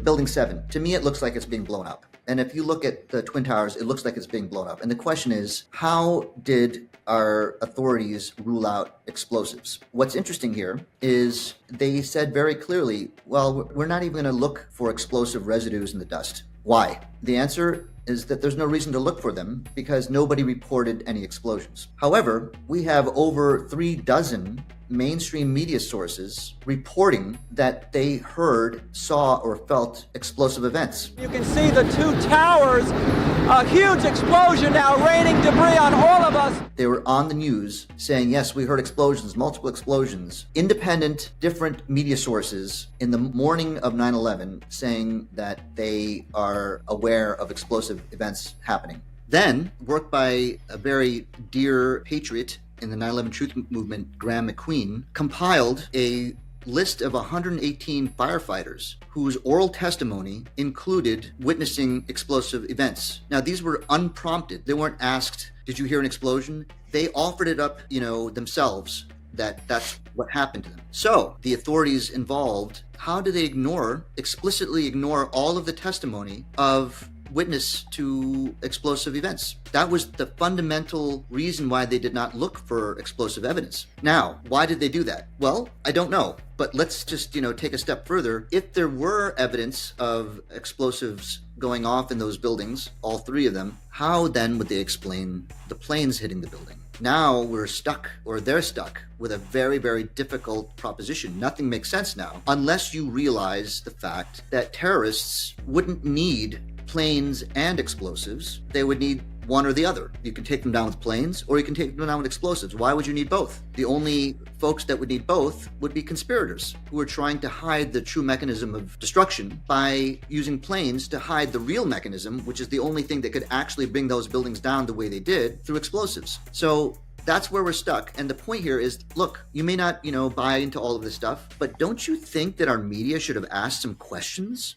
Building 7, to me, it looks like it's being blown up. And if you look at the Twin Towers, it looks like it's being blown up. And the question is, how did our authorities rule out explosives? What's interesting here is they said very clearly, well, we're not even going to look for explosive residues in the dust. Why? The answer is that there's no reason to look for them because nobody reported any explosions. However, we have over 36 mainstream media sources reporting that they heard, saw, or felt explosive events. You can see the two towers, a huge explosion now raining debris on all of us. They were on the news saying, yes, we heard explosions, multiple explosions. Independent, different media sources in the morning of 9/11 saying that they are aware of explosive events happening. Then, work by a very dear patriot in the 9/11 Truth Movement, Graham McQueen, compiled a list of 118 firefighters whose oral testimony included witnessing explosive events. Now, these were unprompted. They weren't asked, did you hear an explosion? They offered it up, themselves, that's what happened to them. So the authorities involved, how do they explicitly ignore all of the testimony of witness to explosive events? That was the fundamental reason why they did not look for explosive evidence. Now, why did they do that? Well, I don't know, but let's just, take a step further. If there were evidence of explosives going off in those buildings, all three of them, how then would they explain the planes hitting the building? Now we're stuck, or they're stuck, with a very, very difficult proposition. Nothing makes sense now, unless you realize the fact that terrorists wouldn't need planes and explosives. They would need one or the other. You can take them down with planes, or you can take them down with explosives. Why would you need both? The only folks that would need both would be conspirators who are trying to hide the true mechanism of destruction by using planes to hide the real mechanism, which is the only thing that could actually bring those buildings down the way they did, through explosives. So that's where we're stuck. And the point here is, look, you may not, buy into all of this stuff, but don't you think that our media should have asked some questions?